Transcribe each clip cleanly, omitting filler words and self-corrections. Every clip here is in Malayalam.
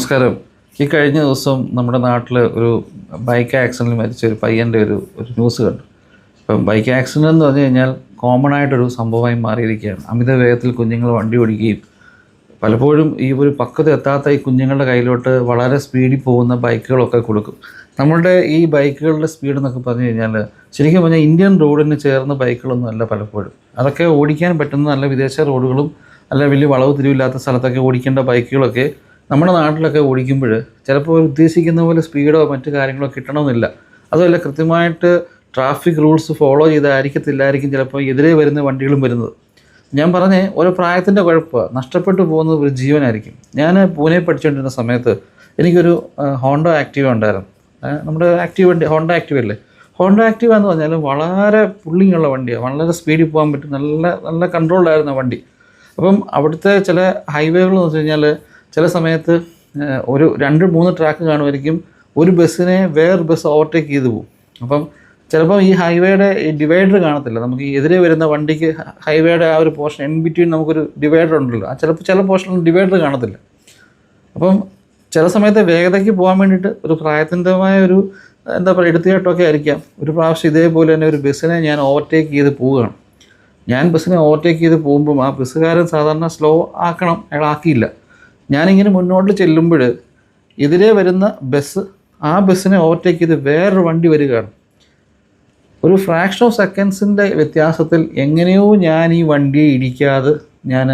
നമസ്കാരം. ഈ കഴിഞ്ഞ ദിവസം നമ്മുടെ നാട്ടിൽ ഒരു ബൈക്ക് ആക്സിഡൻറ്റിൽ മരിച്ച ഒരു പയ്യൻ്റെ ഒരു ന്യൂസ് കണ്ടു. ഇപ്പം ബൈക്ക് ആക്സിഡൻ്റ് എന്ന് പറഞ്ഞു കഴിഞ്ഞാൽ കോമൺ ആയിട്ടൊരു സംഭവമായി മാറിയിരിക്കുകയാണ്. അമിത വേഗത്തിൽ കുഞ്ഞുങ്ങൾ വണ്ടി ഓടിക്കുകയും പലപ്പോഴും ഈ ഒരു പക്വത എത്താത്ത ഈ കുഞ്ഞുങ്ങളുടെ കയ്യിലോട്ട് വളരെ സ്പീഡിൽ പോകുന്ന ബൈക്കുകളൊക്കെ കൊടുക്കും. നമ്മളുടെ ഈ ബൈക്കുകളുടെ സ്പീഡ് എന്നൊക്കെ പറഞ്ഞു കഴിഞ്ഞാൽ ശരിക്കും പറഞ്ഞാൽ ഇന്ത്യൻ റോഡിന് ചേർന്ന ബൈക്കുകളൊന്നും അല്ല പലപ്പോഴും. അതൊക്കെ ഓടിക്കാൻ പറ്റുന്ന നല്ല വിദേശ റോഡുകളും അല്ല വലിയ വളവ് തിരിവില്ലാത്ത സ്ഥലത്തൊക്കെ ഓടിക്കേണ്ട ബൈക്കുകളൊക്കെ നമ്മുടെ നാട്ടിലൊക്കെ ഓടിക്കുമ്പോൾ ചിലപ്പോൾ ഉദ്ദേശിക്കുന്ന പോലെ സ്പീഡോ മറ്റു കാര്യങ്ങളോ കിട്ടണമെന്നില്ല. അതുമല്ല കൃത്യമായിട്ട് ട്രാഫിക് റൂൾസ് ഫോളോ ചെയ്തായിരിക്കത്തില്ലായിരിക്കും ചിലപ്പോൾ എതിരെ വരുന്ന വണ്ടികളും വരുന്നത്. ഞാൻ പറഞ്ഞേ ഓരോ പ്രായത്തിൻ്റെ കുഴപ്പമാണ്, നഷ്ടപ്പെട്ടു പോകുന്നത് ഒരു ജീവനായിരിക്കും. ഞാൻ പൂനെ പഠിച്ചുകൊണ്ടിരുന്ന സമയത്ത് എനിക്കൊരു ഹോണ്ട ആക്റ്റീവ ഉണ്ടായിരുന്നു. നമ്മുടെ ആക്റ്റീവ് വണ്ടി ഹോണ്ട ആക്റ്റീവ അല്ലേ. ഹോണ്ട ആക്റ്റീവ എന്ന് പറഞ്ഞാൽ വളരെ പുള്ളിങ് ഉള്ള വണ്ടിയാണ്, വളരെ സ്പീഡിൽ പോകാൻ പറ്റും, നല്ല കൺട്രോളിലായിരുന്ന വണ്ടി. അപ്പം അവിടുത്തെ ചില ഹൈവേകൾ എന്ന് വെച്ച് കഴിഞ്ഞാൽ ചില സമയത്ത് ഒരു 2-3 ട്രാക്ക് കാണുമായിരിക്കും. ഒരു ബസ്സിനെ വേറൊരു ബസ് ഓവർടേക്ക് ചെയ്ത് പോകും. അപ്പം ചിലപ്പം ഈ ഹൈവേയുടെ ഈ ഡിവൈഡർ കാണത്തില്ല. നമുക്ക് ഈ എതിരെ വരുന്ന വണ്ടിക്ക് ഹൈവേയുടെ ആ ഒരു പോർഷൻ ഇൻ ബിറ്റ്വീൻ നമുക്കൊരു ഡിവൈഡർ ഉണ്ടല്ലോ, ആ ചില പോർഷനിൽ ഡിവൈഡർ കാണത്തില്ല. അപ്പം ചില സമയത്ത് വേഗതയ്ക്ക് പോകാൻ വേണ്ടിയിട്ട് ഒരു പ്രായത്തിൻ്റെതായ ഒരു എന്താ പറയുക എടുത്തുകേട്ടൊക്കെ ആയിരിക്കാം. ഒരു പ്രാവശ്യം ഇതേപോലെ തന്നെ ഒരു ബസ്സിനെ ഞാൻ ഓവർടേക്ക് ചെയ്ത് പോവുകയാണ്. ഞാൻ ബസ്സിനെ ഓവർടേക്ക് ചെയ്ത് പോകുമ്പം ആ ബസ്സുകാരൻ സാധാരണ സ്ലോ ആക്കണം, അയാൾ ആക്കിയില്ല. ഞാനിങ്ങനെ മുന്നോട്ട് ചെല്ലുമ്പോൾ എതിരെ വരുന്ന ബസ് ആ ബസ്സിനെ ഓവർടേക്ക് ചെയ്ത് വേറൊരു വണ്ടി വരികയാണ്. ഒരു ഫ്രാക്ഷൻ ഓഫ് സെക്കൻഡ്സിൻ്റെ വ്യത്യാസത്തിൽ എങ്ങനെയോ ഞാൻ ഈ വണ്ടിയെ ഇടിക്കാതെ ഞാൻ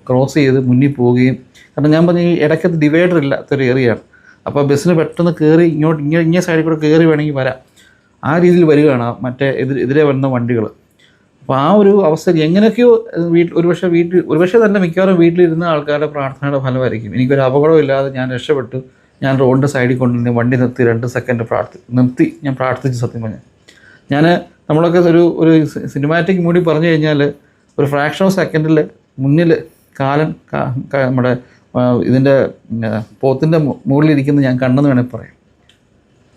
ക്രോസ് ചെയ്ത് മുന്നിൽ പോവുകയും, കാരണം ഞാൻ പറഞ്ഞ ഈ ഇടയ്ക്കത്ത് ഡിവൈഡർ ഇല്ലാത്തൊരു ഏറിയാണ്. അപ്പോൾ ബസ്സിന് പെട്ടെന്ന് കയറി ഇങ്ങേ സൈഡിൽ കൂടെ കയറി വേണമെങ്കിൽ വരാം. ആ രീതിയിൽ വരികയാണ് മറ്റേ എതിരെ വരുന്ന വണ്ടികൾ. അപ്പോൾ ആ ഒരു അവസ്ഥ എങ്ങനെയൊക്കെയോ ഒരുപക്ഷെ തന്നെ മിക്കവാറും വീട്ടിലിരുന്ന ആൾക്കാരുടെ പ്രാർത്ഥനയുടെ ഫലമായിരിക്കും. എനിക്കൊരു അപകടമില്ലാതെ ഞാൻ രക്ഷപ്പെട്ടു. ഞാൻ റോഡിൻ്റെ സൈഡിൽ കൊണ്ടുവന്ന് വണ്ടി നിർത്തി 2 സെക്കൻഡ് ഞാൻ പ്രാർത്ഥിച്ചു. സത്യം പറഞ്ഞാൽ നമ്മളൊക്കെ ഒരു സിനിമാറ്റിക് മൂടി പറഞ്ഞു കഴിഞ്ഞാൽ ഒരു ഫ്രാക്ഷൻ ഓഫ് സെക്കൻഡിൽ മുന്നിൽ കാലൻ നമ്മുടെ ഇതിൻ്റെ പോത്തിൻ്റെ മുകളിലിരിക്കുന്നത് ഞാൻ കണ്ടെന്ന് വേണമെങ്കിൽ പറയാം.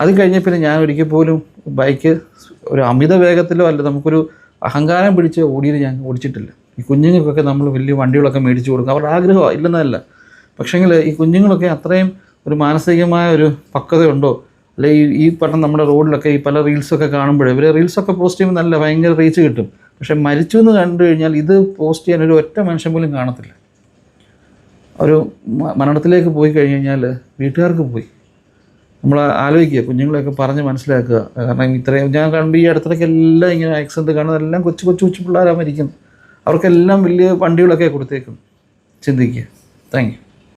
അത് കഴിഞ്ഞ പിന്നെ ഞാൻ ഒരിക്കൽ പോലും ബൈക്ക് ഒരു അമിത വേഗത്തിലോ അല്ല നമുക്കൊരു അഹങ്കാരം പിടിച്ച് ഓടിയത് ഞാൻ ഓടിച്ചിട്ടില്ല. ഈ കുഞ്ഞുങ്ങൾക്കൊക്കെ നമ്മൾ വലിയ വണ്ടികളൊക്കെ മേടിച്ച് കൊടുക്കും, അവരുടെ ആഗ്രഹമാണ്, ഇല്ലെന്നല്ല. പക്ഷേങ്കിൽ ഈ കുഞ്ഞുങ്ങളൊക്കെ അത്രയും ഒരു മാനസികമായ ഒരു പക്വതയുണ്ടോ, അല്ലെ ഈ പറഞ്ഞ നമ്മുടെ റോഡിലൊക്കെ ഈ പല റീൽസൊക്കെ കാണുമ്പോൾ ഇവർ റീൽസൊക്കെ പോസ്റ്റ് ചെയ്യുമ്പോൾ നല്ല ഭയങ്കര റീച്ച് കിട്ടും. പക്ഷേ മരിച്ചു എന്ന് കണ്ടു കഴിഞ്ഞാൽ ഇത് പോസ്റ്റ് ചെയ്യാൻ ഒരു ഒറ്റ മനുഷ്യൻ പോലും കാണത്തില്ല. ഒരു മരണത്തിലേക്ക് പോയി കഴിഞ്ഞ് കഴിഞ്ഞാൽ വീട്ടുകാർക്ക് പോയി. നമ്മൾ ആലോചിക്കുക, കുഞ്ഞുങ്ങളെയൊക്കെ പറഞ്ഞ് മനസ്സിലാക്കുക. കാരണം ഇത്രയും ഞാൻ കാണുമ്പോൾ ഈ അടുത്തിടയ്ക്ക് എല്ലാം ഇങ്ങനെ ആക്സിഡൻറ്റ് കാണുന്നതെല്ലാം കൊച്ചു പിള്ളേരാണ് മരിക്കുന്നത്. അവർക്കെല്ലാം വലിയ വണ്ടികളൊക്കെ കൊടുത്തേക്കും. ചിന്തിക്കുക. Thank you.